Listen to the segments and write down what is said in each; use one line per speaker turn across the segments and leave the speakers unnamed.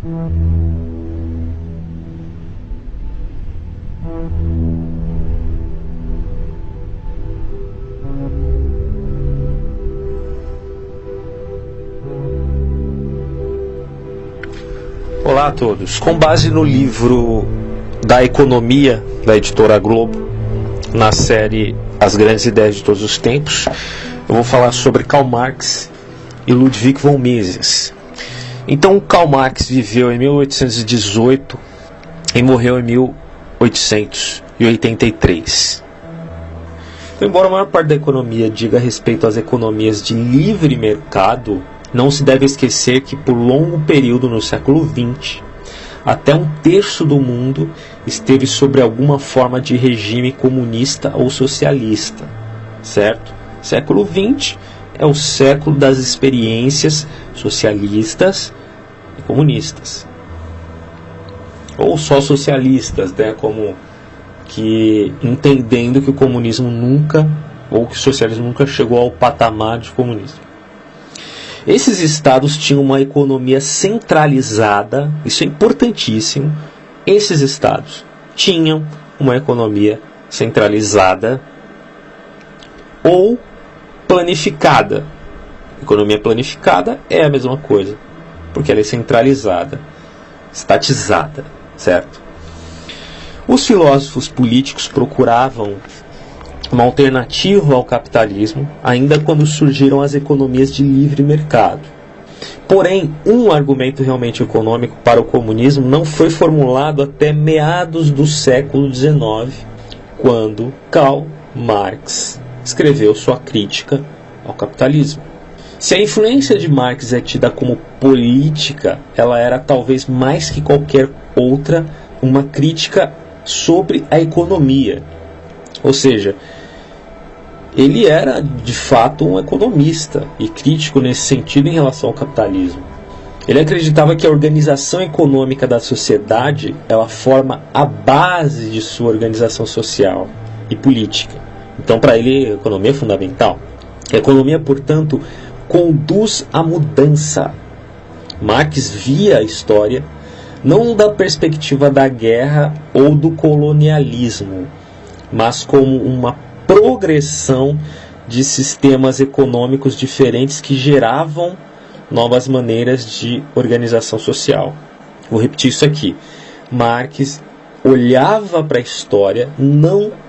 Olá a todos. Com base no livro da Economia, da editora Globo, na série As Grandes Ideias de Todos os Tempos, eu vou falar sobre Karl Marx e Ludwig von Mises. Então, Karl Marx viveu em 1818 e morreu em 1883. Então, embora a maior parte da economia diga respeito às economias de livre mercado, não se deve esquecer que por longo período no século XX, até 1/3 do mundo esteve sobre alguma forma de regime comunista ou socialista, certo? Século XX é o século das experiências socialistas e comunistas. Ou só socialistas, né? Como que entendendo que o comunismo nunca, ou que o socialismo nunca chegou ao patamar de comunismo. Esses estados tinham uma economia centralizada, isso é importantíssimo. Esses estados tinham uma economia centralizada ou planificada. Economia planificada é a mesma coisa, porque ela é centralizada, estatizada, certo? Os filósofos políticos procuravam uma alternativa ao capitalismo, ainda quando surgiram as economias de livre mercado. Porém, um argumento realmente econômico para o comunismo não foi formulado até meados do século XIX, quando Karl Marx escreveu sua crítica ao capitalismo. Se a influência de Marx é tida como política, ela era talvez mais que qualquer outra uma crítica sobre a economia. Ou seja, ele era de fato um economista e crítico nesse sentido em relação ao capitalismo. Ele acreditava que a organização econômica da sociedade ela forma a base de sua organização social e política. Então, para ele, a economia é fundamental. A economia, portanto, conduz à mudança. Marx via a história não da perspectiva da guerra ou do colonialismo, mas como uma progressão de sistemas econômicos diferentes que geravam novas maneiras de organização social. Vou repetir isso aqui. Marx olhava para a história não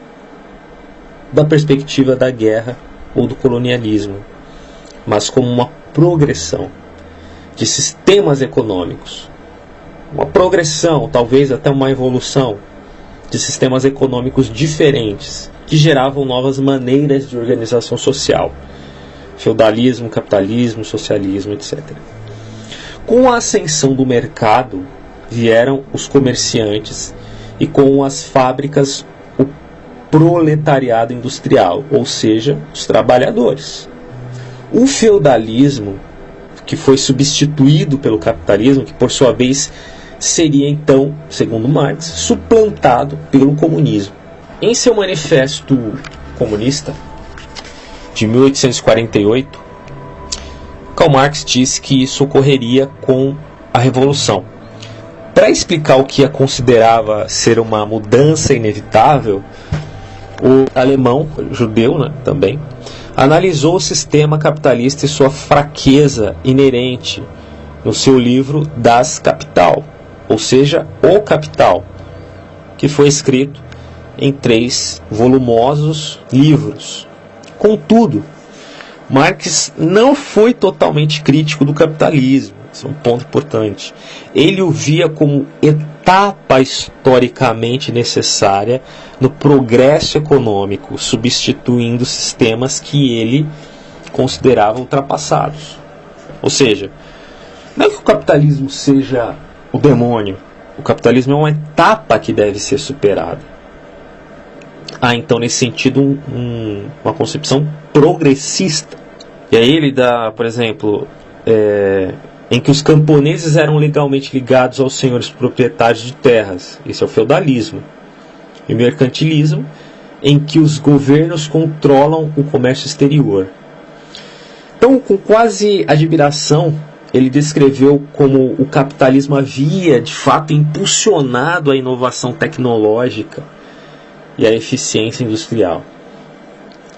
da perspectiva da guerra ou do colonialismo, mas como uma progressão de sistemas econômicos. Uma progressão, talvez até uma evolução de sistemas econômicos diferentes, que geravam novas maneiras de organização social. Feudalismo, capitalismo, socialismo, etc. Com a ascensão do mercado, vieram os comerciantes e com as fábricas o proletariado industrial, ou seja, os trabalhadores. O feudalismo, que foi substituído pelo capitalismo, que por sua vez seria então, segundo Marx, suplantado pelo comunismo. Em seu manifesto comunista, de 1848, Karl Marx disse que isso ocorreria com a Revolução. Para explicar o que considerava ser uma mudança inevitável, o alemão, judeu, né, também, analisou o sistema capitalista e sua fraqueza inerente no seu livro Das Kapital, ou seja, O Capital, que foi escrito em 3 volumosos livros. Contudo, Marx não foi totalmente crítico do capitalismo. Isso é um ponto importante. Ele o via como etapa historicamente necessária no progresso econômico, substituindo sistemas que ele considerava ultrapassados. Ou seja, não é que o capitalismo seja o demônio. O capitalismo é uma etapa que deve ser superada. Há então nesse sentido uma concepção progressista. E aí ele dá, por exemplo, em que os camponeses eram legalmente ligados aos senhores proprietários de terras. Esse é o feudalismo. E o mercantilismo, em que os governos controlam o comércio exterior. Então, com quase admiração, ele descreveu como o capitalismo havia, de fato, impulsionado a inovação tecnológica e a eficiência industrial.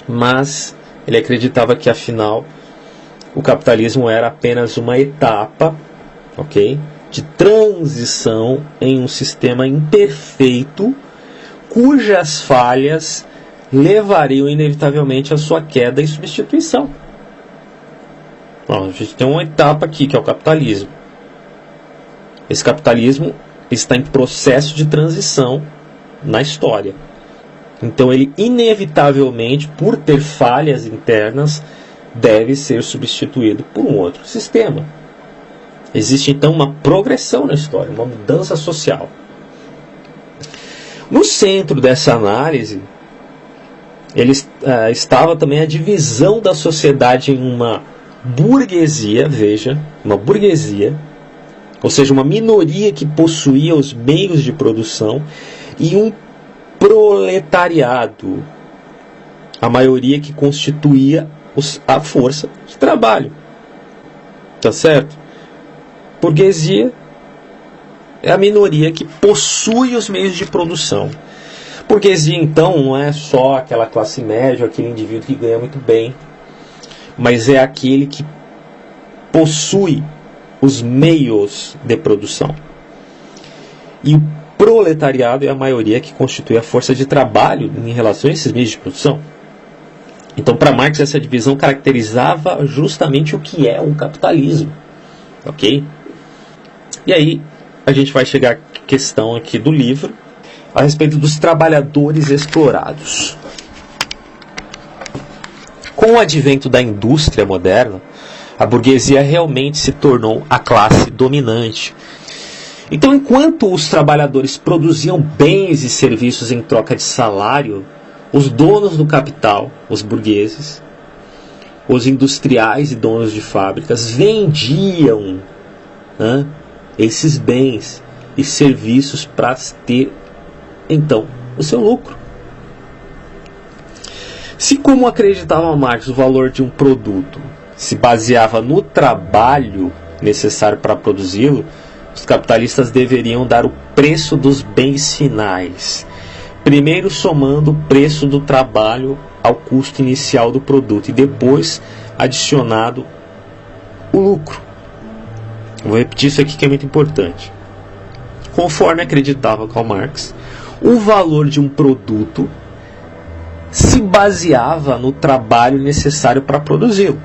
Mas ele acreditava que, afinal, o capitalismo era apenas uma etapa, ok, de transição em um sistema imperfeito, cujas falhas levariam inevitavelmente à sua queda e substituição. Bom, a gente tem uma etapa aqui, que é o capitalismo. Esse capitalismo está em processo de transição na história. Então ele inevitavelmente, por ter falhas internas, deve ser substituído por um outro sistema. Existe então uma progressão na história, uma mudança social. No centro dessa análise, estava também a divisão da sociedade em uma burguesia, veja, uma burguesia, ou seja, uma minoria que possuía os meios de produção, e um proletariado, a maioria que constituía a força de trabalho. Tá certo? Burguesia é a minoria que possui os meios de produção. Burguesia, então, não é só aquela classe média, aquele indivíduo que ganha muito bem, mas é aquele que possui os meios de produção. E o proletariado é a maioria que constitui a força de trabalho em relação a esses meios de produção. Então, para Marx, essa divisão caracterizava justamente o que é um capitalismo. Ok? E aí, a gente vai chegar à questão aqui do livro, a respeito dos trabalhadores explorados. Com o advento da indústria moderna, a burguesia realmente se tornou a classe dominante. Então, enquanto os trabalhadores produziam bens e serviços em troca de salário, os donos do capital, os burgueses, os industriais e donos de fábricas vendiam esses bens e serviços para ter, então, o seu lucro. Se, como acreditava Marx, o valor de um produto se baseava no trabalho necessário para produzi-lo, os capitalistas deveriam dar o preço dos bens finais, primeiro somando o preço do trabalho ao custo inicial do produto e depois adicionado o lucro. Vou repetir isso aqui que é muito importante. Conforme acreditava Karl Marx, o valor de um produto se baseava no trabalho necessário para produzi-lo.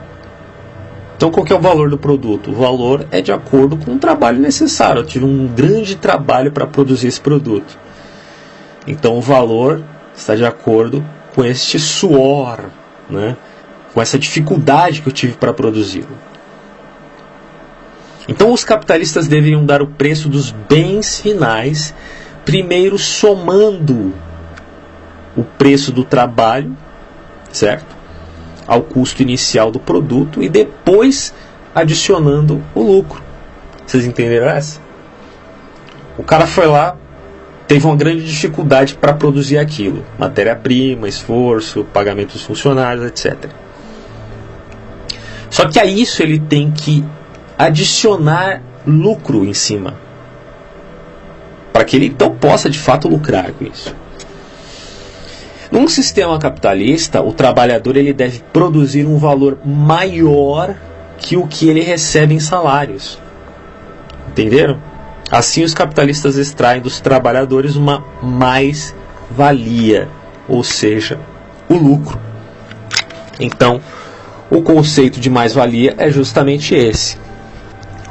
Então, qual que é o valor do produto? O valor é de acordo com o trabalho necessário. Eu tive um grande trabalho para produzir esse produto. Então, o valor está de acordo com este suor, com essa dificuldade que eu tive para produzi-lo. Então, os capitalistas deveriam dar o preço dos bens finais, primeiro somando o preço do trabalho, certo? Ao custo inicial do produto e depois adicionando o lucro. Vocês entenderam essa? O cara foi lá, teve uma grande dificuldade para produzir aquilo. Matéria-prima, esforço, pagamento dos funcionários, etc. Só que a isso ele tem que adicionar lucro em cima, para que ele então possa de fato lucrar com isso. Num sistema capitalista, o trabalhador ele deve produzir um valor maior que o que ele recebe em salários. Entenderam? Assim, os capitalistas extraem dos trabalhadores uma mais-valia, ou seja, o lucro. Então, o conceito de mais-valia é justamente esse,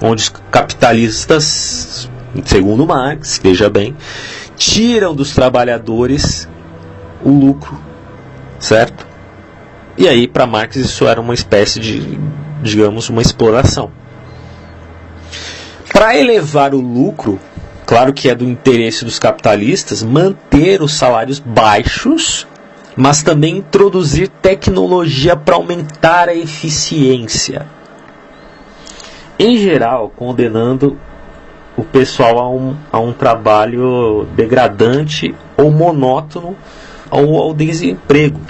onde os capitalistas, segundo Marx, veja bem, tiram dos trabalhadores o lucro, certo? E aí, para Marx, isso era uma espécie de, digamos, uma exploração. Para elevar o lucro, claro que é do interesse dos capitalistas manter os salários baixos, mas também introduzir tecnologia para aumentar a eficiência. Em geral, condenando o pessoal a um trabalho degradante ou monótono ou ao desemprego.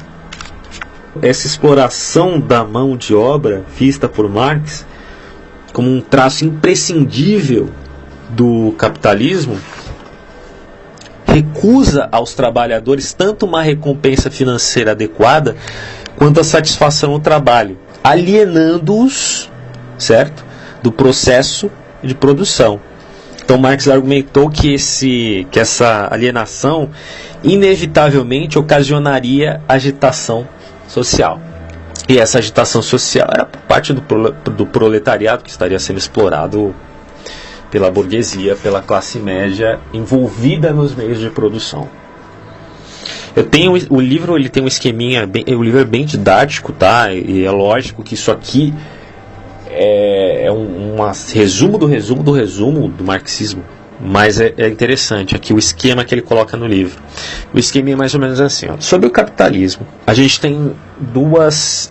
Essa exploração da mão de obra vista por Marx como um traço imprescindível do capitalismo, recusa aos trabalhadores tanto uma recompensa financeira adequada quanto a satisfação no trabalho, alienando-os, certo, do processo de produção. Então Marx argumentou que essa alienação inevitavelmente ocasionaria agitação social. E essa agitação social era parte do proletariado que estaria sendo explorado pela burguesia, pela classe média envolvida nos meios de produção. O livro ele tem um esqueminha, o livro é bem didático, tá? E é lógico que isso aqui é um resumo do marxismo, mas é interessante aqui o esquema que ele coloca no livro. O esquema é mais ou menos assim, ó. Sobre o capitalismo, a gente tem duas,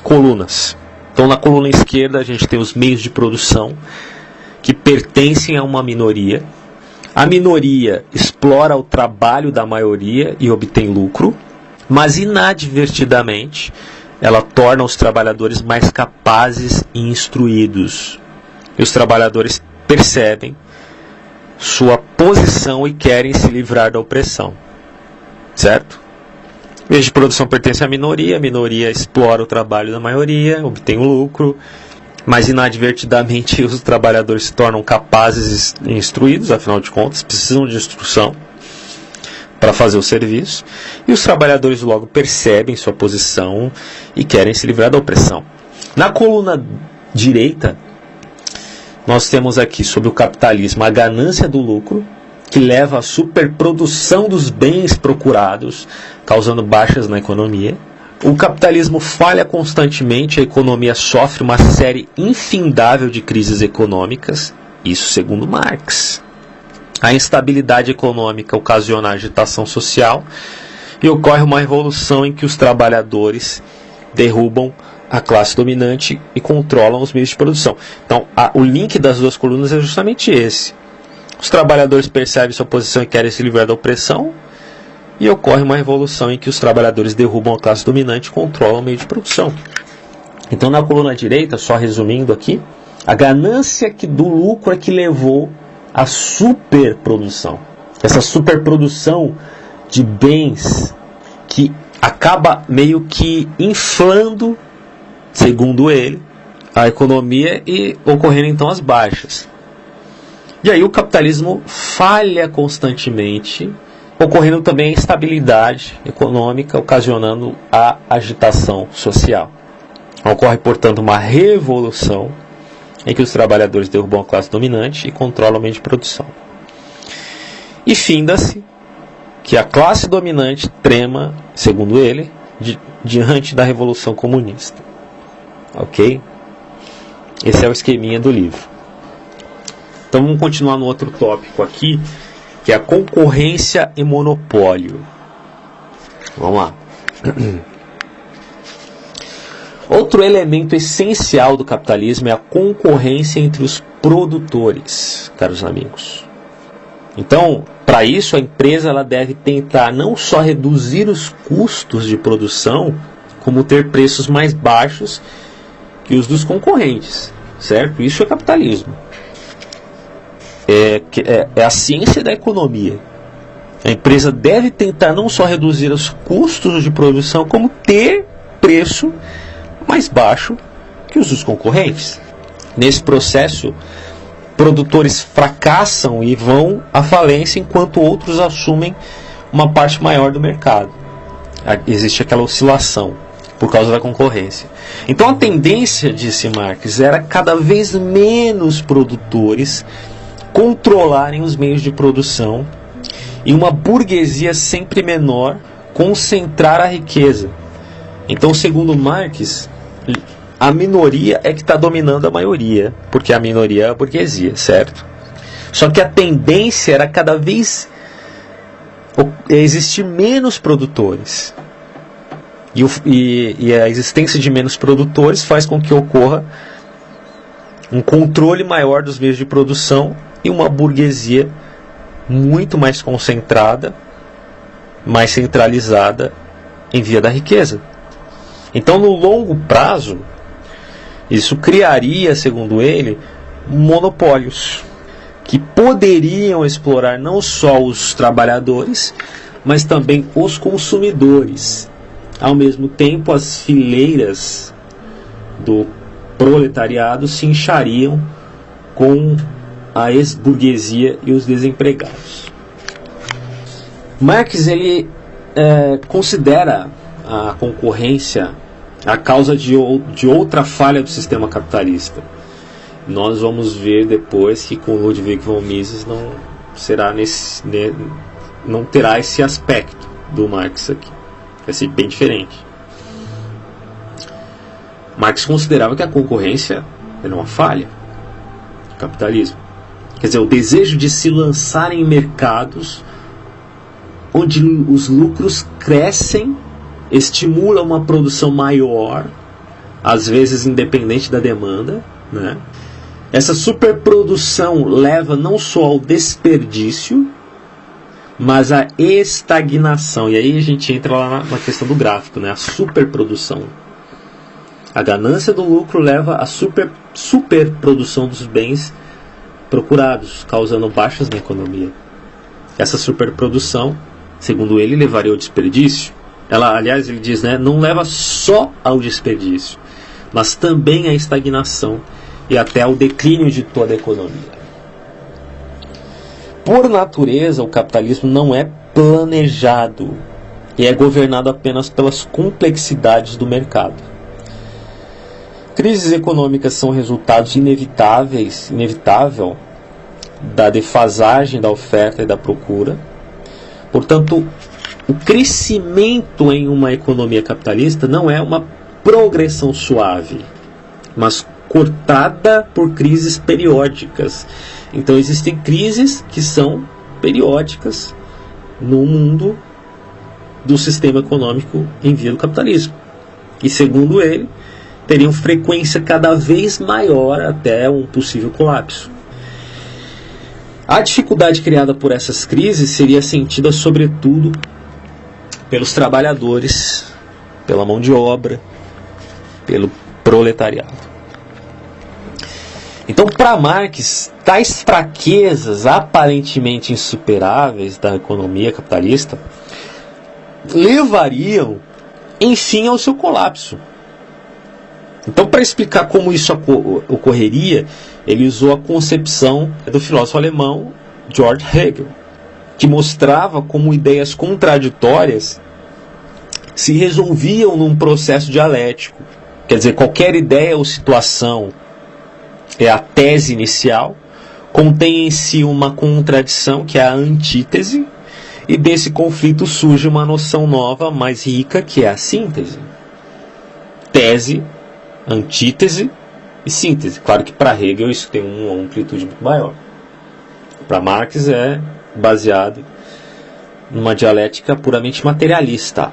colunas. Então na coluna esquerda a gente tem os meios de produção que pertencem a uma minoria. A minoria explora o trabalho da maioria e obtém lucro, mas inadvertidamente ela torna os trabalhadores mais capazes e instruídos. E os trabalhadores percebem sua posição e querem se livrar da opressão. Certo? O meio de produção pertence à minoria, a minoria explora o trabalho da maioria, obtém o lucro, mas inadvertidamente os trabalhadores se tornam capazes e instruídos, afinal de contas, precisam de instrução para fazer o serviço, e os trabalhadores logo percebem sua posição e querem se livrar da opressão. Na coluna direita, nós temos aqui sobre o capitalismo a ganância do lucro, que leva à superprodução dos bens procurados, causando baixas na economia. O capitalismo falha constantemente, a economia sofre uma série infindável de crises econômicas, isso segundo Marx. A instabilidade econômica ocasiona a agitação social e ocorre uma revolução em que os trabalhadores derrubam a classe dominante e controlam os meios de produção. Então, o link das duas colunas é justamente esse. Os trabalhadores percebem sua posição e querem se livrar da opressão, e ocorre uma revolução em que os trabalhadores derrubam a classe dominante e controlam o meio de produção. Então, na coluna direita, só resumindo aqui, a ganância do lucro é que levou à superprodução. Essa superprodução de bens que acaba meio que inflando, segundo ele, a economia e ocorrendo então as baixas. E aí o capitalismo falha constantemente, ocorrendo também a instabilidade econômica, ocasionando a agitação social. Ocorre, portanto, uma revolução em que os trabalhadores derrubam a classe dominante e controlam o meio de produção. E finda-se que a classe dominante trema, segundo ele, diante da revolução comunista. Ok? Esse é o esqueminha do livro. Então vamos continuar no outro tópico aqui, que é a concorrência e monopólio. Vamos lá. Outro elemento essencial do capitalismo é a concorrência entre os produtores, caros amigos. Então, para isso, a empresa ela deve tentar não só reduzir os custos de produção, como ter preços mais baixos que os dos concorrentes, certo? Isso é capitalismo. É a ciência da economia. A empresa deve tentar não só reduzir os custos de produção, como ter preço mais baixo que os dos concorrentes. Nesse processo, produtores fracassam e vão à falência, enquanto outros assumem uma parte maior do mercado. Existe aquela oscilação por causa da concorrência. Então a tendência, disse Marx, era cada vez menos produtores controlarem os meios de produção e uma burguesia sempre menor concentrar a riqueza. Então, segundo Marx, a minoria é que está dominando a maioria, porque a minoria é a burguesia, certo? Só que a tendência era cada vez existir menos produtores. E a existência de menos produtores faz com que ocorra um controle maior dos meios de produção e uma burguesia muito mais concentrada, mais centralizada em via da riqueza. Então, no longo prazo, Isso criaria, segundo ele, monopólios que poderiam explorar não só os trabalhadores, mas também os consumidores. Ao mesmo tempo, as fileiras do proletariado se inchariam com a ex-burguesia e os desempregados. Marx ele considera a concorrência a causa de outra falha do sistema capitalista. Nós vamos ver depois que com Ludwig von Mises não terá esse aspecto do Marx aqui. Vai ser bem diferente. Marx considerava que a concorrência era uma falha do capitalismo. Quer dizer, o desejo de se lançar em mercados onde os lucros crescem, estimula uma produção maior, às vezes independente da demanda, né? Essa superprodução leva não só ao desperdício, mas à estagnação. E aí a gente entra lá na questão do gráfico, né? A superprodução. A ganância do lucro leva à superprodução dos bens procurados, causando baixas na economia. Essa superprodução, segundo ele, levaria ao desperdício. Aliás, ele diz, né, não leva só ao desperdício, mas também à estagnação e até ao declínio de toda a economia. Por natureza, o capitalismo não é planejado e é governado apenas pelas complexidades do mercado. Crises econômicas são resultados inevitável da defasagem da oferta e da procura. Portanto, o crescimento em uma economia capitalista não é uma progressão suave, mas cortada por crises periódicas. Então existem crises que são periódicas no mundo do sistema econômico em via do capitalismo. E segundo ele, teriam frequência cada vez maior até um possível colapso. A dificuldade criada por essas crises seria sentida sobretudo pelos trabalhadores, pela mão de obra, pelo proletariado. Então, para Marx, tais fraquezas aparentemente insuperáveis da economia capitalista levariam, enfim, ao seu colapso. Então, para explicar como isso ocorreria, ele usou a concepção do filósofo alemão Georg Hegel, que mostrava como ideias contraditórias se resolviam num processo dialético. Quer dizer, qualquer ideia ou situação é a tese inicial, contém em si uma contradição, que é a antítese, e desse conflito surge uma noção nova, mais rica, que é a síntese. Tese, antítese e síntese. Claro que para Hegel isso tem uma amplitude muito maior. Para Marx é baseado numa dialética puramente materialista.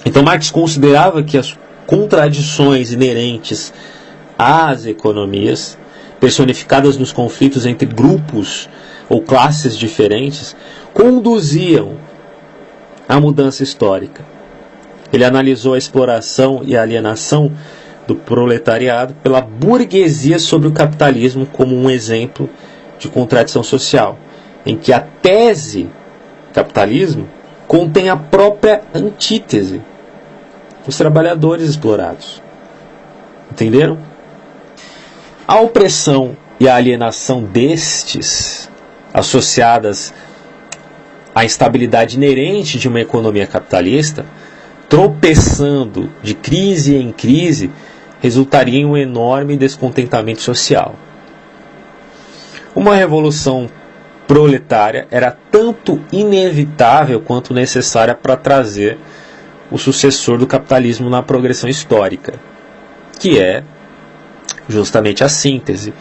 Então Marx considerava que as contradições inerentes às economias, personificadas nos conflitos entre grupos ou classes diferentes, conduziam à mudança histórica. Ele analisou a exploração e a alienação do proletariado pela burguesia sobre o capitalismo como um exemplo de contradição social, em que a tese capitalismo contém a própria antítese, os trabalhadores explorados. Entenderam? A opressão e a alienação destes, associadas à instabilidade inerente de uma economia capitalista, tropeçando de crise em crise, resultaria em um enorme descontentamento social. Uma revolução proletária era tanto inevitável quanto necessária para trazer o sucessor do capitalismo na progressão histórica, que é justamente a síntese.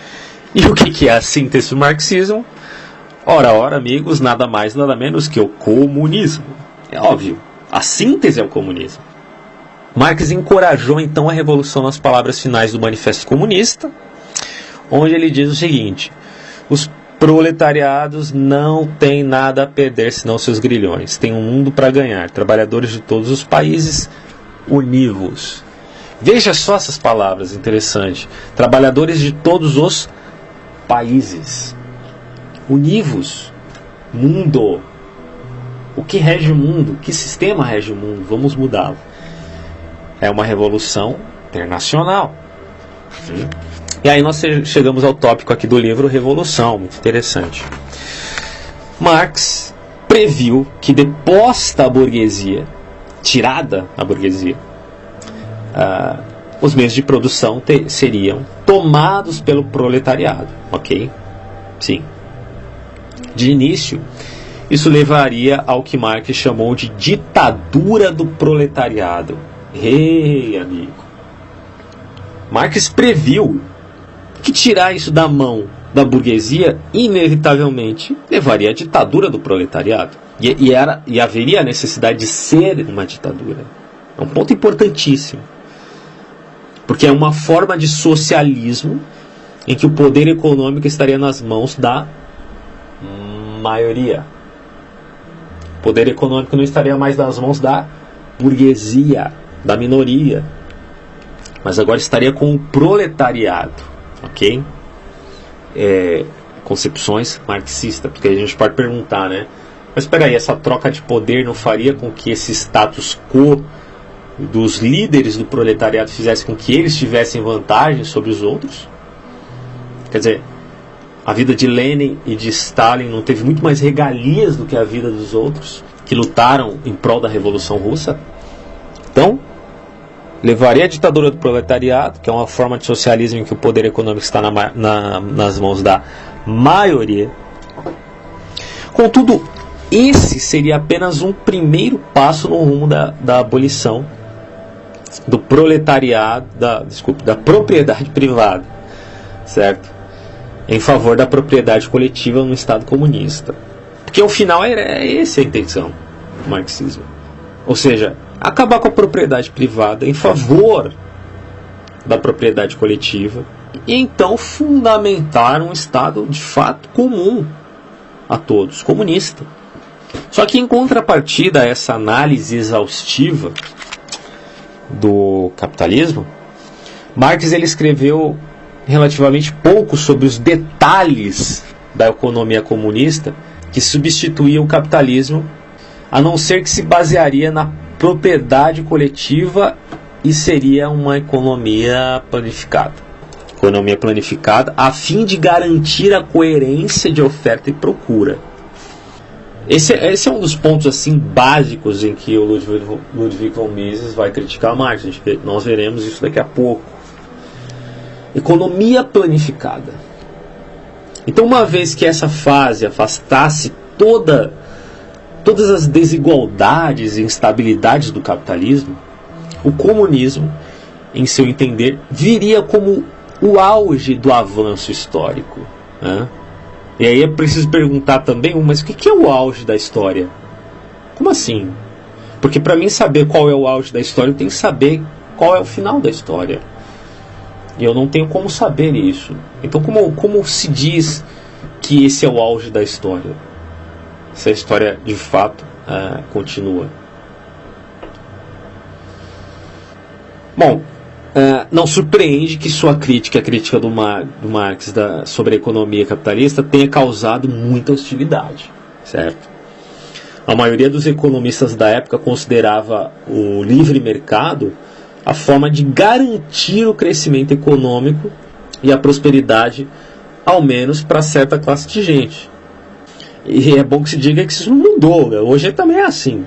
E o que é a síntese do marxismo? Ora, amigos, nada mais, nada menos que o comunismo. É óbvio, a síntese é o comunismo. Marx encorajou então a revolução nas palavras finais do Manifesto Comunista, onde ele diz o seguinte: os proletariados não têm nada a perder senão seus grilhões, têm um mundo para ganhar, trabalhadores de todos os países, univos. Veja só essas palavras interessantes. Trabalhadores de todos os países. Univos. Mundo. O que rege o mundo? Que sistema rege o mundo? Vamos mudá-lo. É uma revolução internacional. E aí nós chegamos ao tópico aqui do livro Revolução. Muito interessante. Marx previu que deposta a burguesia, tirada a burguesia, os meios de produção seriam tomados pelo proletariado, ok? Sim. De início, isso levaria ao que Marx chamou de ditadura do proletariado. Ei, amigo. Marx previu que tirar isso da mão da burguesia, inevitavelmente, levaria à ditadura do proletariado. E haveria a necessidade de ser uma ditadura. É um ponto importantíssimo. Porque é uma forma de socialismo em que o poder econômico estaria nas mãos da maioria. O poder econômico não estaria mais nas mãos da burguesia, da minoria. Mas agora estaria com o proletariado. Ok? Concepções marxistas. Porque a gente pode perguntar, né? Mas espera aí, essa troca de poder não faria com que esse status quo dos líderes do proletariado fizesse com que eles tivessem vantagem sobre os outros? Quer dizer, a vida de Lenin e de Stalin não teve muito mais regalias do que a vida dos outros que lutaram em prol da Revolução Russa? Então, levaria a ditadura do proletariado, que é uma forma de socialismo em que o poder econômico está nas mãos da maioria. Contudo, esse seria apenas um primeiro passo no rumo da abolição do proletariado, da propriedade privada, certo? Em favor da propriedade coletiva no Estado comunista. Porque o final é essa a intenção do marxismo. Ou seja, acabar com a propriedade privada em favor da propriedade coletiva e então fundamentar um Estado de fato comum a todos, comunista. Só que em contrapartida a essa análise exaustiva do capitalismo, Marx ele escreveu relativamente pouco sobre os detalhes da economia comunista que substituía o capitalismo, a não ser que se basearia na propriedade coletiva e seria uma economia planificada. Economia planificada a fim de garantir a coerência de oferta e procura. Esse é um dos pontos assim básicos em que o Ludwig von Mises vai criticar Marx. Nós veremos isso daqui a pouco. Economia planificada. Então, uma vez que essa fase afastasse todas as desigualdades e instabilidades do capitalismo, o comunismo, em seu entender, viria como o auge do avanço histórico, né? E aí é preciso perguntar também, mas o que é o auge da história? Como assim? Porque para mim saber qual é o auge da história, eu tenho que saber qual é o final da história. E eu não tenho como saber isso. Então como se diz que esse é o auge da história? Se a história de fato continua. Bom, não surpreende que sua crítica, a crítica do Marx sobre a economia capitalista, tenha causado muita hostilidade, certo? A maioria dos economistas da época considerava o livre mercado a forma de garantir o crescimento econômico e a prosperidade, ao menos para certa classe de gente. E é bom que se diga que isso não mudou, né? Hoje também é assim.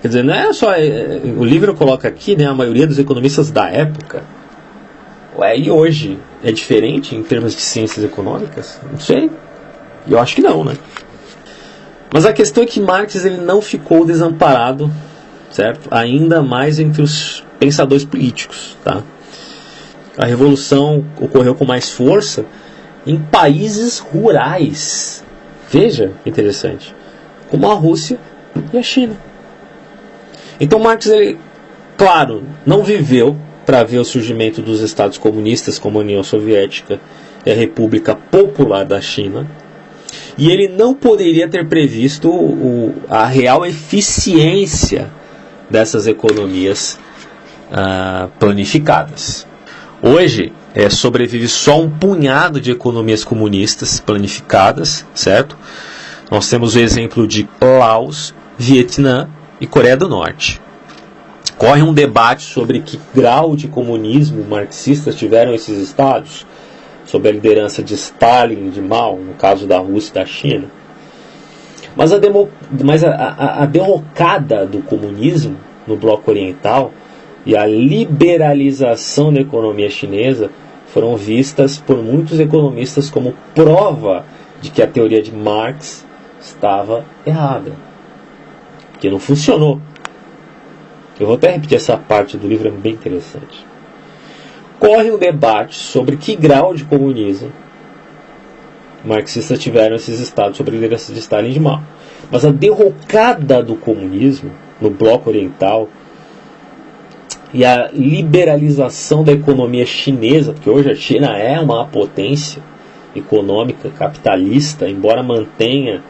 Quer dizer, não é só... o livro coloca aqui, né, a maioria dos economistas da época. E hoje é diferente em termos de ciências econômicas? Não sei. Eu acho que não, né? Mas a questão é que Marx ele não ficou desamparado, certo? Ainda mais entre os pensadores políticos, tá? A revolução ocorreu com mais força em países rurais. Veja que interessante. Como a Rússia e a China. Então Marx, ele, claro, não viveu para ver o surgimento dos estados comunistas como a União Soviética e a República Popular da China. E ele não poderia ter previsto a real eficiência dessas economias planificadas. Hoje sobrevive só um punhado de economias comunistas planificadas, certo? Nós temos o exemplo de Laos, Vietnã e Coreia do Norte. Corre um debate sobre que grau de comunismo marxistas tiveram esses estados, sob a liderança de Stalin e de Mao, no caso da Rússia e da China. Mas a derrocada do comunismo no bloco oriental e a liberalização da economia chinesa foram vistas por muitos economistas como prova de que a teoria de Marx estava errada, que não funcionou. Eu vou até repetir essa parte do livro, é bem interessante. Corre um debate sobre que grau de comunismo marxistas tiveram esses estados sob a liderança de Stalin e de Mao. Mas a derrocada do comunismo no bloco oriental e a liberalização da economia chinesa, porque hoje a China é uma potência econômica capitalista, embora mantenha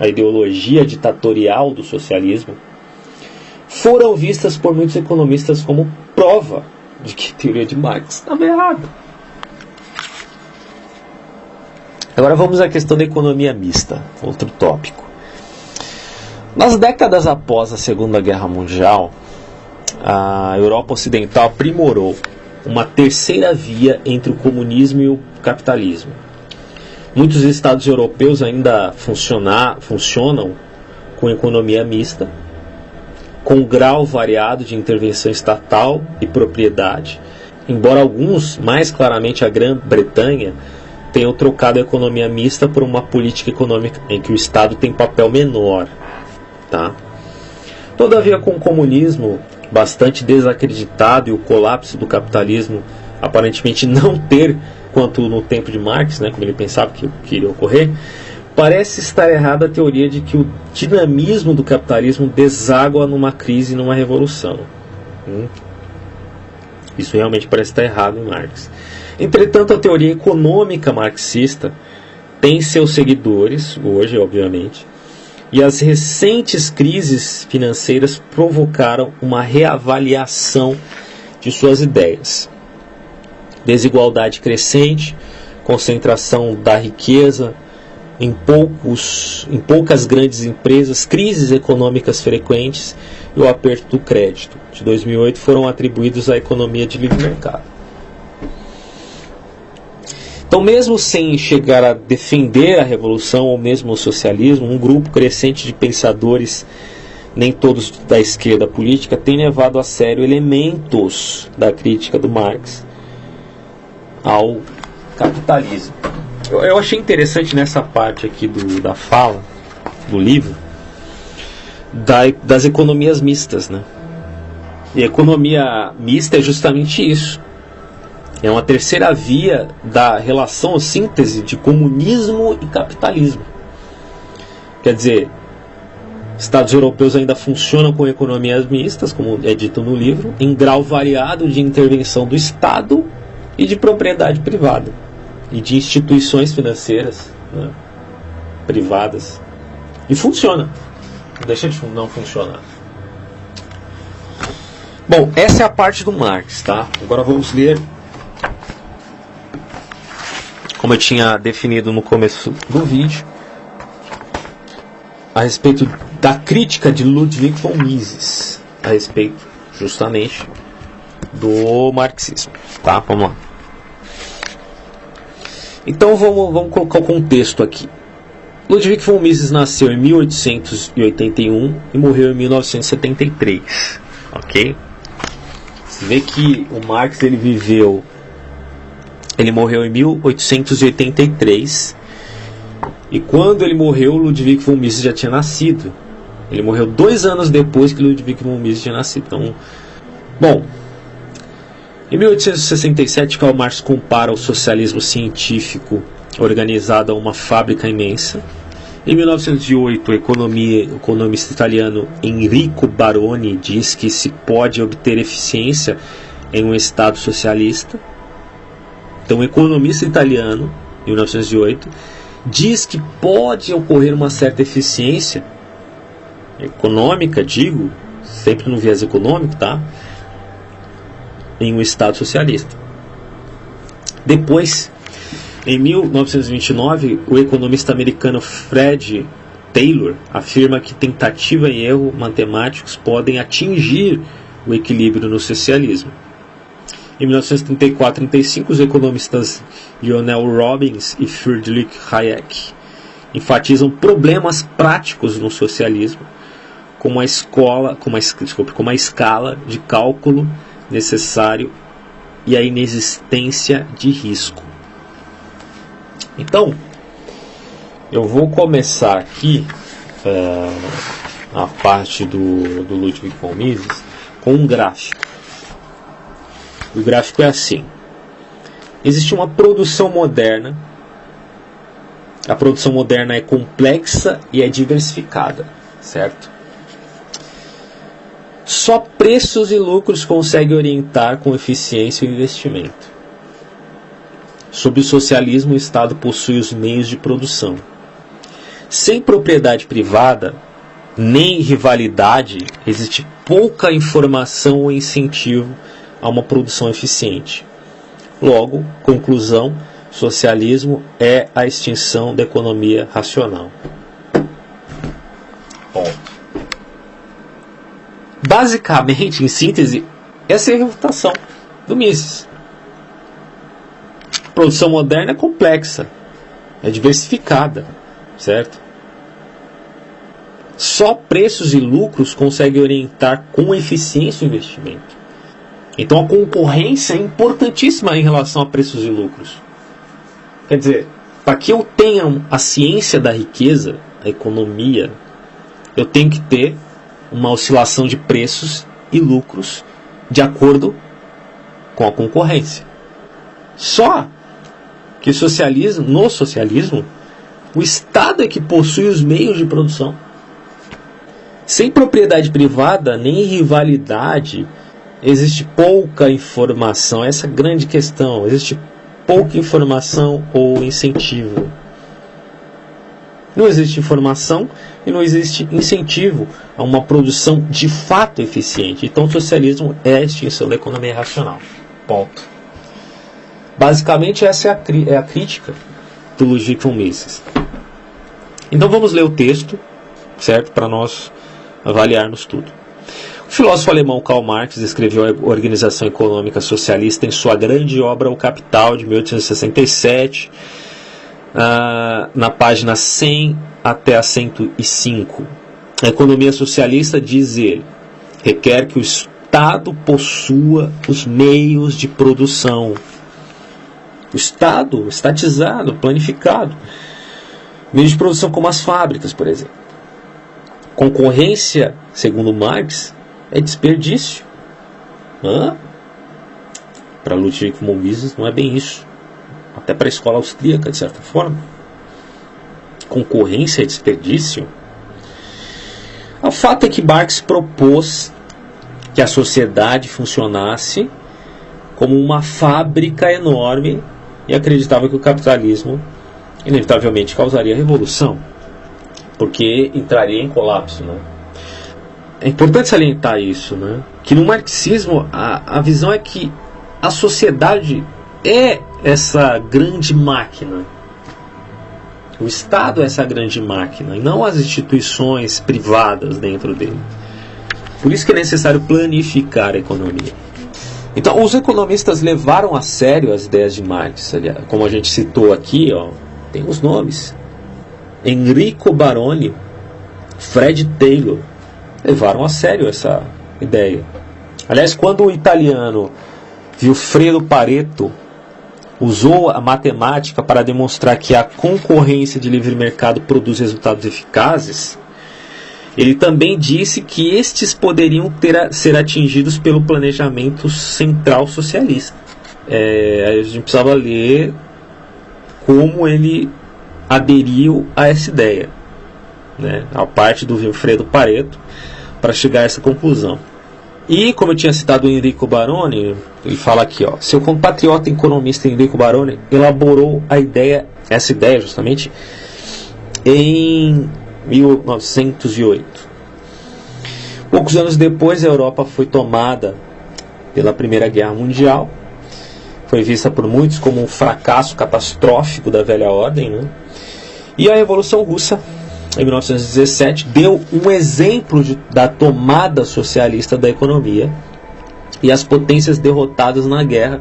a ideologia ditatorial do socialismo, foram vistas por muitos economistas como prova de que a teoria de Marx estava errada. Agora vamos à questão da economia mista, outro tópico. Nas décadas após a Segunda Guerra Mundial, a Europa Ocidental aprimorou uma terceira via entre o comunismo e o capitalismo. Muitos estados europeus ainda funcionam com economia mista, com grau variado de intervenção estatal e propriedade, embora alguns, mais claramente a Grã-Bretanha, tenham trocado a economia mista por uma política econômica em que o Estado tem papel menor. Tá? Todavia, com o comunismo bastante desacreditado e o colapso do capitalismo aparentemente não ter, quanto no tempo de Marx, como ele pensava que iria ocorrer, parece estar errada a teoria de que o dinamismo do capitalismo deságua numa crise e numa revolução. Isso realmente parece estar errado em Marx. Entretanto, a teoria econômica marxista tem seus seguidores, hoje, obviamente, e as recentes crises financeiras provocaram uma reavaliação de suas ideias. Desigualdade crescente, concentração da riqueza em poucas grandes empresas, crises econômicas frequentes e o aperto do crédito de 2008 foram atribuídos à economia de livre mercado. Então, mesmo sem chegar a defender a revolução ou mesmo o socialismo, um grupo crescente de pensadores, nem todos da esquerda política, tem levado a sério elementos da crítica do Marx ao capitalismo. Eu achei interessante nessa parte aqui da fala, do livro, das economias mistas. E a economia mista é justamente isso. É uma terceira via da relação ou síntese de comunismo e capitalismo. Quer dizer, estados europeus ainda funcionam com economias mistas, como é dito no livro, em grau variado de intervenção do Estado e de propriedade privada, e de instituições financeiras privadas. E funciona. Não deixa de não funcionar. Bom, essa é a parte do Marx, tá? Agora vamos ler, como eu tinha definido no começo do vídeo, a respeito da crítica de Ludwig von Mises, a respeito justamente do marxismo. Tá? Vamos lá. Então vamos colocar o contexto aqui. Ludwig von Mises nasceu em 1881 e morreu em 1973. Ok? Você vê que o Marx ele morreu em 1883, e quando ele morreu, Ludwig von Mises já tinha nascido. Ele morreu 2 anos depois que Ludwig von Mises tinha nascido. Então, bom, em 1867, Karl Marx compara o socialismo científico organizado a uma fábrica imensa. Em 1908, o economista italiano Enrico Baroni diz que se pode obter eficiência em um Estado socialista. Então, o economista italiano, em 1908, diz que pode ocorrer uma certa eficiência econômica, digo, sempre no viés econômico, tá? em um Estado socialista. Depois, em 1929, o economista americano Fred Taylor afirma que tentativa e erro matemáticos podem atingir o equilíbrio no socialismo. Em 1934-35, os economistas Lionel Robbins e Friedrich Hayek enfatizam problemas práticos no socialismo, como a escala de cálculo necessário e a inexistência de risco. Então, eu vou começar aqui a parte do Ludwig von Mises com um gráfico. O gráfico é assim. Existe uma produção moderna. A produção moderna é complexa e é diversificada, certo? Só preços e lucros conseguem orientar com eficiência o investimento. Sob o socialismo, o Estado possui os meios de produção. Sem propriedade privada, nem rivalidade, existe pouca informação ou incentivo a uma produção eficiente. Logo, conclusão, socialismo é a extinção da economia racional. Ponto. Basicamente, em síntese, essa é a refutação do Mises. A produção moderna é complexa, é diversificada, certo? Só preços e lucros conseguem orientar com eficiência o investimento. Então a concorrência é importantíssima em relação a preços e lucros. Quer dizer, para que eu tenha a ciência da riqueza, a economia, eu tenho que ter uma oscilação de preços e lucros de acordo com a concorrência. Só que no socialismo, o Estado é que possui os meios de produção. Sem propriedade privada, nem rivalidade, existe pouca informação. Essa é a grande questão. Existe pouca informação ou incentivo. Não existe informação e não existe incentivo a uma produção de fato eficiente. Então o socialismo é a extinção da economia racional. Ponto. Basicamente essa é a crítica do Ludwig von Mises. Então vamos ler o texto, certo? Para nós avaliarmos tudo. O filósofo alemão Karl Marx escreveu a Organização Econômica Socialista em sua grande obra O Capital, de 1867, na página 100 até a 105. A economia socialista, diz ele, requer que o Estado possua os meios de produção. O Estado, estatizado, planificado. Meios de produção como as fábricas, por exemplo. Concorrência, segundo Marx, é desperdício. Para Ludwig von Mises não é bem isso. Até para a escola austríaca, de certa forma. Concorrência é desperdício. O fato é que Marx propôs que a sociedade funcionasse como uma fábrica enorme e acreditava que o capitalismo inevitavelmente causaria revolução, porque entraria em colapso, né? É importante salientar isso, né? Que no marxismo a visão é que a sociedade é essa grande máquina. O Estado é essa grande máquina e não as instituições privadas dentro dele. Por isso que é necessário planificar a economia. Então, os economistas levaram a sério as ideias de Marx. Aliás, como a gente citou aqui, tem os nomes. Enrico Baroni, Fred Taylor, levaram a sério essa ideia. Aliás, quando o italiano Vilfredo Pareto usou a matemática para demonstrar que a concorrência de livre mercado produz resultados eficazes, ele também disse que estes poderiam ser atingidos pelo planejamento central socialista. A gente precisava ler como ele aderiu a essa ideia, né, a parte do Vilfredo Pareto, para chegar a essa conclusão. E, como eu tinha citado o Enrico Baroni, ele fala aqui, seu compatriota economista Enrico Baroni elaborou essa ideia justamente em 1908. Poucos anos depois, a Europa foi tomada pela Primeira Guerra Mundial. Foi vista por muitos como um fracasso catastrófico da velha ordem, né? E a Revolução Russa, em 1917, deu um exemplo da tomada socialista da economia, e as potências derrotadas na guerra,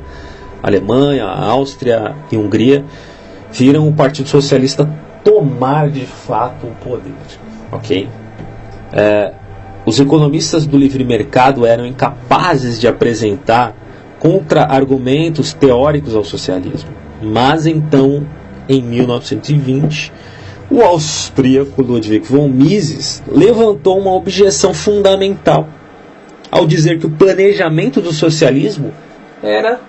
a Alemanha, a Áustria e a Hungria, viram o Partido Socialista tomar de fato o poder. Ok? Os economistas do livre mercado eram incapazes de apresentar contra-argumentos teóricos ao socialismo. Mas então, em 1920, o austríaco Ludwig von Mises levantou uma objeção fundamental ao dizer que o planejamento do socialismo era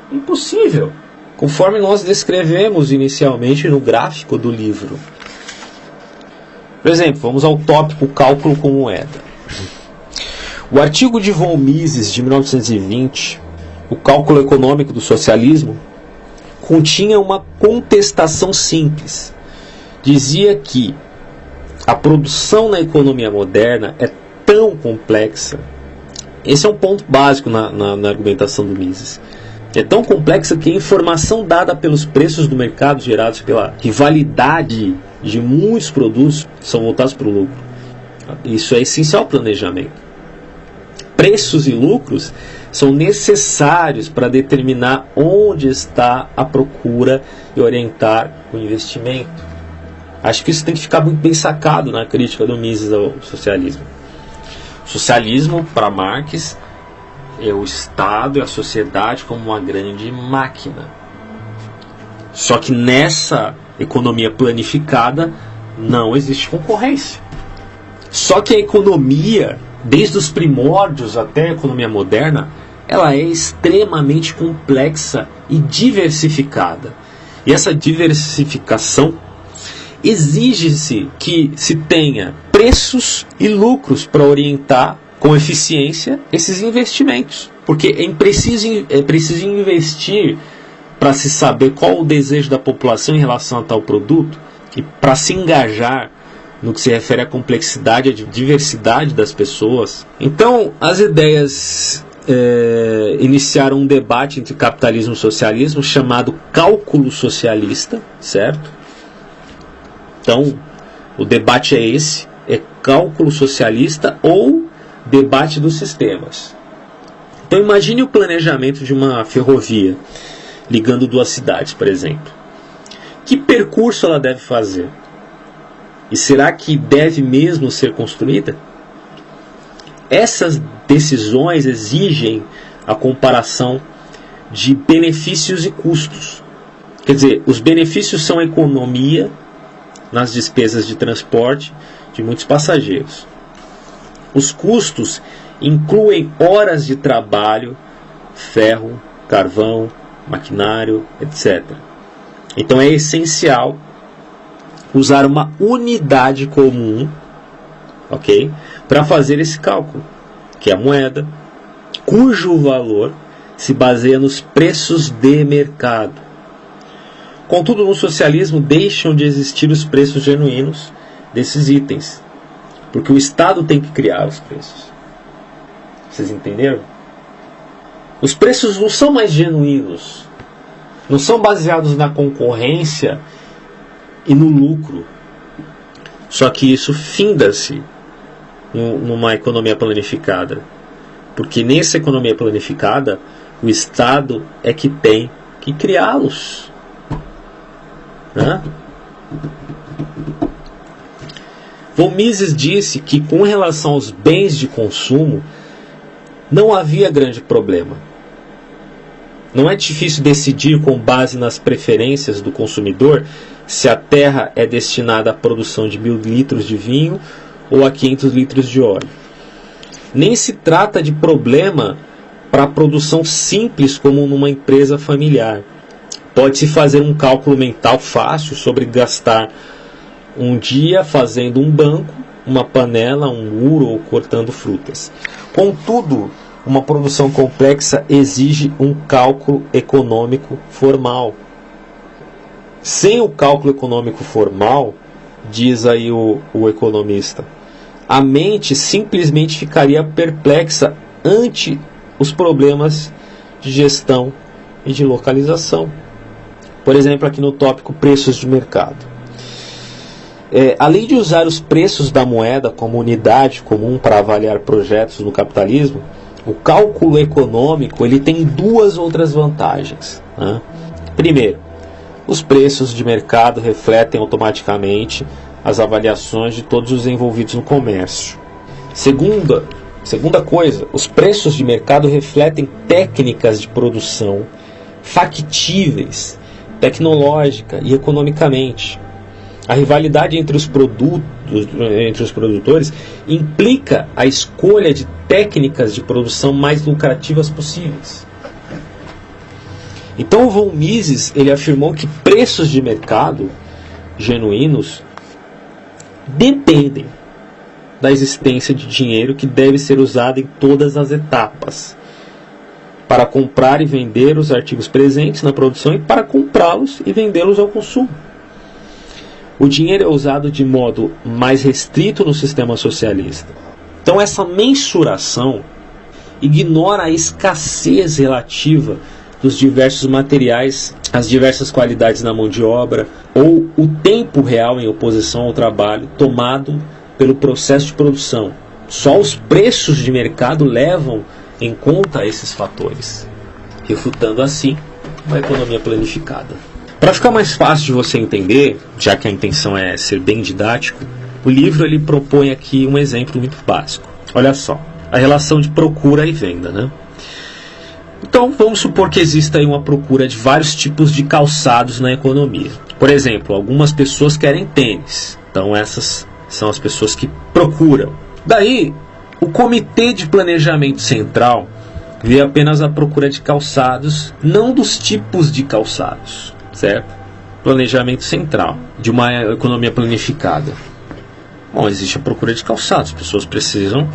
impossível, conforme nós descrevemos inicialmente no gráfico do livro. Por exemplo, vamos ao tópico cálculo com moeda. O artigo de von Mises de 1920, o cálculo econômico do socialismo, continha uma contestação simples. Dizia que a produção na economia moderna é tão complexa. Esse é um ponto básico na argumentação do Mises. É tão complexa que a informação dada pelos preços do mercado, gerados pela rivalidade de muitos produtos, são voltados para o lucro. Isso é essencial ao planejamento. Preços e lucros são necessários para determinar onde está a procura e orientar o investimento. Acho que isso tem que ficar muito bem sacado na crítica do Mises ao socialismo. O socialismo, para Marx, é o Estado e a sociedade como uma grande máquina. Só que nessa economia planificada não existe concorrência. Só que a economia, desde os primórdios até a economia moderna, ela é extremamente complexa e diversificada. E essa diversificação exige-se que se tenha preços e lucros para orientar com eficiência esses investimentos. Porque é preciso investir para se saber qual o desejo da população em relação a tal produto e para se engajar no que se refere à complexidade e à diversidade das pessoas. Então, as ideias iniciaram um debate entre capitalismo e socialismo chamado cálculo socialista, certo? Então, o debate é esse, é cálculo socialista ou debate dos sistemas. Então, imagine o planejamento de uma ferrovia ligando duas cidades, por exemplo. Que percurso ela deve fazer? E será que deve mesmo ser construída? Essas decisões exigem a comparação de benefícios e custos. Quer dizer, os benefícios são a economia nas despesas de transporte de muitos passageiros. Os custos incluem horas de trabalho, ferro, carvão, maquinário, etc. Então é essencial usar uma unidade comum, ok, para fazer esse cálculo, que é a moeda, cujo valor se baseia nos preços de mercado. Contudo, no socialismo deixam de existir os preços genuínos desses itens, porque o Estado tem que criar os preços. Vocês entenderam? Os preços não são mais genuínos, não são baseados na concorrência e no lucro. Só que isso finda-se numa economia planificada, porque nessa economia planificada o Estado é que tem que criá-los. Von Mises disse que com relação aos bens de consumo não havia grande problema. Não é difícil decidir com base nas preferências do consumidor se a terra é destinada à produção de 1000 litros de vinho ou a 500 litros de óleo. Nem se trata de problema para a produção simples como numa empresa familiar. Pode-se fazer um cálculo mental fácil sobre gastar um dia fazendo um banco, uma panela, um muro ou cortando frutas. Contudo, uma produção complexa exige um cálculo econômico formal. Sem o cálculo econômico formal, diz aí o economista, a mente simplesmente ficaria perplexa ante os problemas de gestão e de localização. Por exemplo, aqui no tópico preços de mercado. Além de usar os preços da moeda como unidade comum para avaliar projetos no capitalismo, o cálculo econômico ele tem duas outras vantagens, né? Primeiro, os preços de mercado refletem automaticamente as avaliações de todos os envolvidos no comércio. Segunda coisa, os preços de mercado refletem técnicas de produção factíveis, tecnológica e economicamente. A rivalidade entre os produtores implica a escolha de técnicas de produção mais lucrativas possíveis. Então o von Mises ele afirmou que preços de mercado genuínos dependem da existência de dinheiro que deve ser usado em todas as etapas para comprar e vender os artigos presentes na produção e para comprá-los e vendê-los ao consumo. O dinheiro é usado de modo mais restrito no sistema socialista. Então essa mensuração ignora a escassez relativa dos diversos materiais, as diversas qualidades na mão de obra ou o tempo real em oposição ao trabalho tomado pelo processo de produção. Só os preços de mercado levam em conta esses fatores, refutando assim uma economia planificada. Para ficar mais fácil de você entender, já que a intenção é ser bem didático, o livro ele propõe aqui um exemplo muito básico. Olha só, a relação de procura e venda, né? Então vamos supor que exista aí uma procura de vários tipos de calçados na economia. Por exemplo, algumas pessoas querem tênis, então essas são as pessoas que procuram. Daí, o Comitê de Planejamento Central vê apenas a procura de calçados, não dos tipos de calçados, certo? Planejamento central de uma economia planificada. Bom, existe a procura de calçados, as pessoas precisam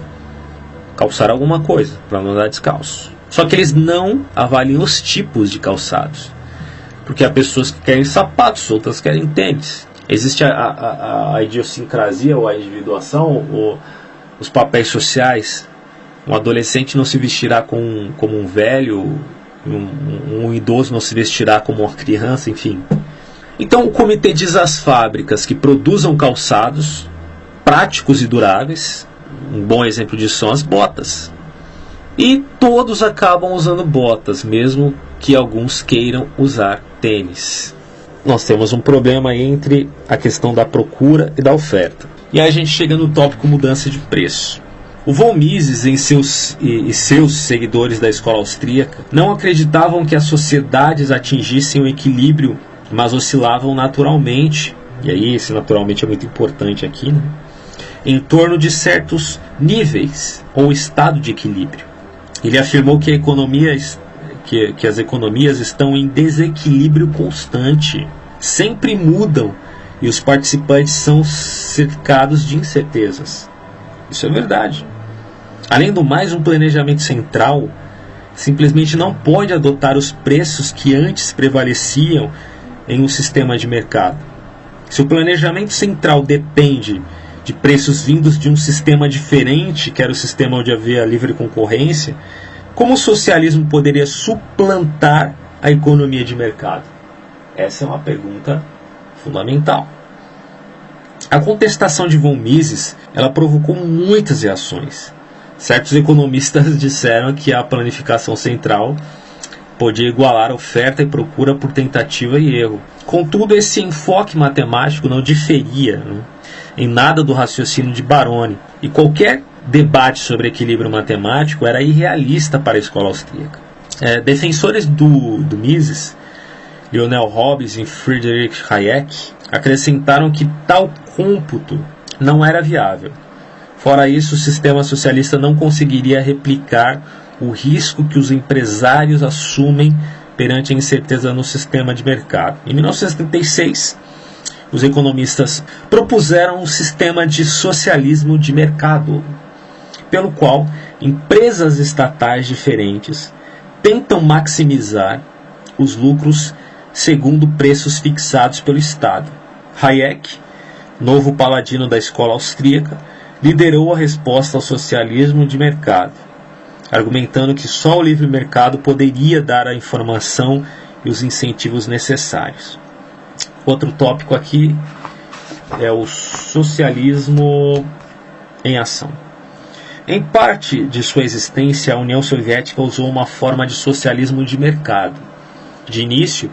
calçar alguma coisa para não andar descalço. Só que eles não avaliam os tipos de calçados, porque há pessoas que querem sapatos, outras querem tênis. Existe a idiosincrasia ou a individuação, ou os papéis sociais. Um adolescente não se vestirá como um velho, um idoso não se vestirá como uma criança, enfim. Então o comitê diz às fábricas que produzam calçados práticos e duráveis. Um bom exemplo disso são as botas. E todos acabam usando botas, mesmo que alguns queiram usar tênis. Nós temos um problema aí entre a questão da procura e da oferta. E aí a gente chega no tópico mudança de preço. O von Mises e seus seguidores da escola austríaca não acreditavam que as sociedades atingissem o equilíbrio, mas oscilavam naturalmente, e aí esse naturalmente é muito importante aqui, né? Em torno de certos níveis ou estado de equilíbrio. Ele afirmou que as economias estão em desequilíbrio constante, sempre mudam e os participantes são cercados de incertezas. Isso é verdade. Além do mais, um planejamento central simplesmente não pode adotar os preços que antes prevaleciam em um sistema de mercado. Se o planejamento central depende de preços vindos de um sistema diferente, que era o sistema onde havia livre concorrência, como o socialismo poderia suplantar a economia de mercado? Essa é uma pergunta fundamental. A contestação de von Mises, ela provocou muitas reações. Certos economistas disseram que a planificação central podia igualar oferta e procura por tentativa e erro. Contudo, esse enfoque matemático não diferia, né, em nada do raciocínio de Baroni, e qualquer debate sobre equilíbrio matemático era irrealista para a escola austríaca. Defensores do Mises, Lionel Hobbes e Friedrich Hayek, acrescentaram que tal cômputo não era viável. Fora isso, o sistema socialista não conseguiria replicar o risco que os empresários assumem perante a incerteza no sistema de mercado. Em 1976, os economistas propuseram um sistema de socialismo de mercado, pelo qual empresas estatais diferentes tentam maximizar os lucros segundo preços fixados pelo Estado. Hayek, novo paladino da escola austríaca, liderou a resposta ao socialismo de mercado. argumentando que só o livre mercado poderia dar a informação e os incentivos necessários. Outro tópico aqui é o socialismo em ação. Em parte de sua existência, a União Soviética usou uma forma de socialismo de mercado. De início,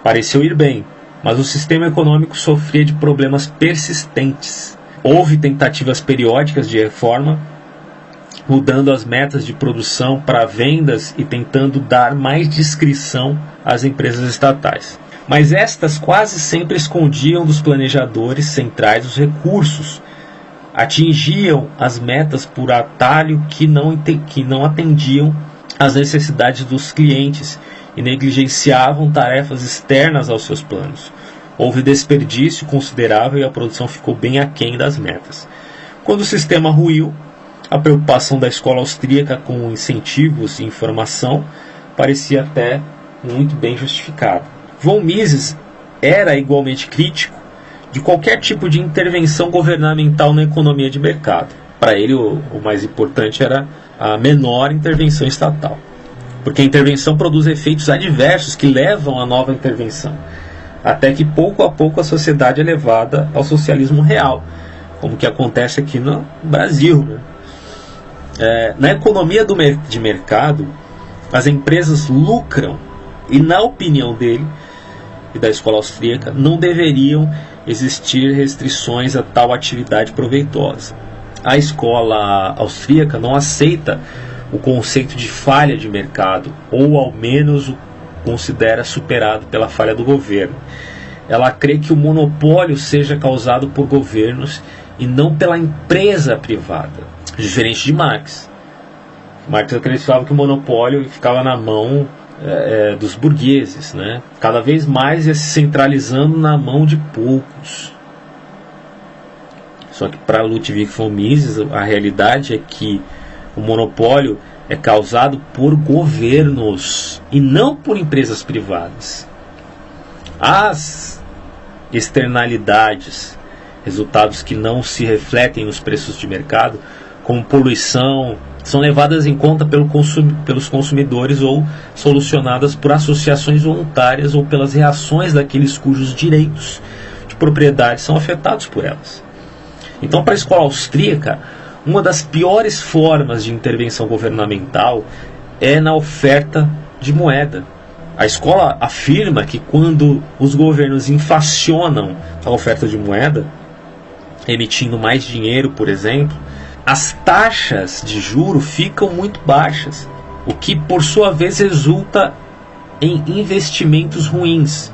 pareceu ir bem, mas o sistema econômico sofria de problemas persistentes. Houve tentativas periódicas de reforma, mudando as metas de produção para vendas e tentando dar mais discrição às empresas estatais. Mas estas quase sempre escondiam dos planejadores centrais os recursos, atingiam as metas por atalho que não atendiam às necessidades dos clientes e negligenciavam tarefas externas aos seus planos. Houve desperdício considerável e a produção ficou bem aquém das metas. Quando o sistema ruiu, a preocupação da escola austríaca com incentivos e informação parecia até muito bem justificada. Von Mises era igualmente crítico de qualquer tipo de intervenção governamental na economia de mercado. Para ele, o mais importante era a menor intervenção estatal, porque a intervenção produz efeitos adversos que levam à nova intervenção, até que pouco a pouco a sociedade é levada ao socialismo real, como que acontece aqui no Brasil, né? Na economia de mercado, as empresas lucram e, na opinião dele e da escola austríaca, não deveriam existir restrições a tal atividade proveitosa. A escola austríaca não aceita o conceito de falha de mercado, ou ao menos o considera superado pela falha do governo. Ela crê que o monopólio seja causado por governos e não pela empresa privada, diferente de Marx. Marx acreditava que o monopólio ficava na mão dos burgueses, né? Cada vez mais ia se centralizando na mão de poucos. Só que para Ludwig von Mises, a realidade é que o monopólio é causado por governos e não por empresas privadas. As externalidades, resultados que não se refletem nos preços de mercado, como poluição, são levadas em conta pelos consumidores ou solucionadas por associações voluntárias ou pelas reações daqueles cujos direitos de propriedade são afetados por elas. Então, para a escola austríaca, uma das piores formas de intervenção governamental é na oferta de moeda. A escola afirma que quando os governos inflacionam a oferta de moeda, emitindo mais dinheiro, por exemplo, as taxas de juros ficam muito baixas, o que por sua vez resulta em investimentos ruins.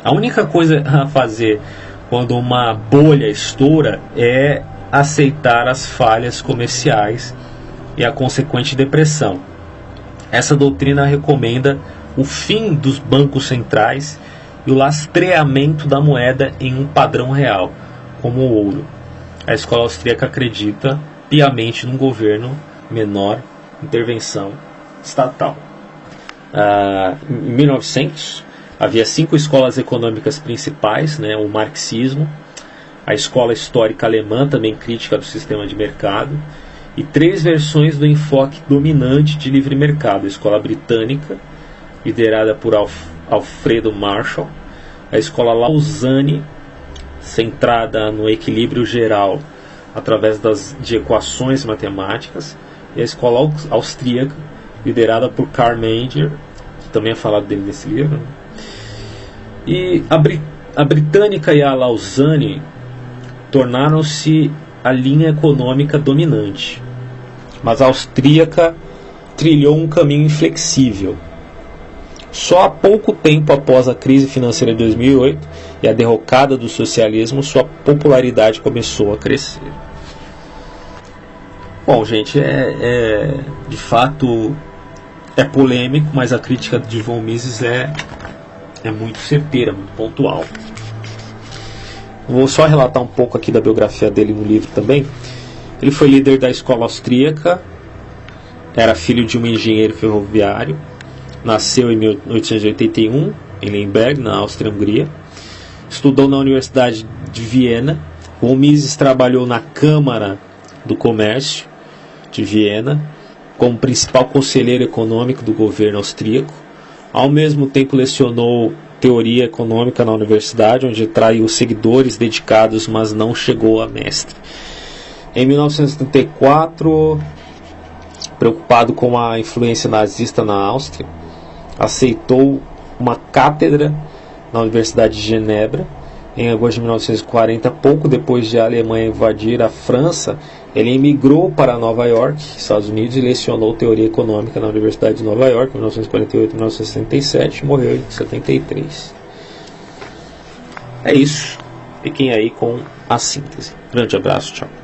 A única coisa a fazer quando uma bolha estoura é aceitar as falhas comerciais e a consequente depressão. Essa doutrina recomenda o fim dos bancos centrais e o lastreamento da moeda em um padrão real, como o ouro. A escola austríaca acredita piamente num governo menor intervenção estatal. Em 1900, havia 5 escolas econômicas principais, né? O marxismo, a escola histórica alemã, também crítica do sistema de mercado, e 3 versões do enfoque dominante de livre mercado: a escola britânica, liderada por Alfredo Marshall, a escola Lausanne, centrada no equilíbrio geral através de equações matemáticas, e a escola austríaca, liderada por Karl Menger, que também é falado dele nesse livro, né? E a britânica e a Lausanne tornaram-se a linha econômica dominante, mas a austríaca trilhou um caminho inflexível. Só há pouco tempo após a crise financeira de 2008 e a derrocada do socialismo, sua popularidade começou a crescer. Bom, gente, de fato é polêmico, mas a crítica de von Mises é muito certeira, muito pontual. Vou só relatar um pouco aqui da biografia dele no livro também. Ele foi líder da escola austríaca, era filho de um engenheiro ferroviário, nasceu em 1881 em Lemberg, na Áustria-Hungria. Estudou na Universidade de Viena. Von Mises trabalhou na Câmara do Comércio de Viena, como principal conselheiro econômico do governo austríaco. Ao mesmo tempo lecionou teoria econômica na universidade, onde atraiu seguidores dedicados, mas não chegou a mestre. Em 1974, preocupado com a influência nazista na Áustria, aceitou uma cátedra na Universidade de Genebra. Em agosto de 1940, pouco depois de a Alemanha invadir a França, ele emigrou para Nova York, Estados Unidos, e lecionou teoria econômica na Universidade de Nova York, em 1948 e 1967, morreu em 73. É isso. Fiquem aí com a síntese. Grande abraço, tchau.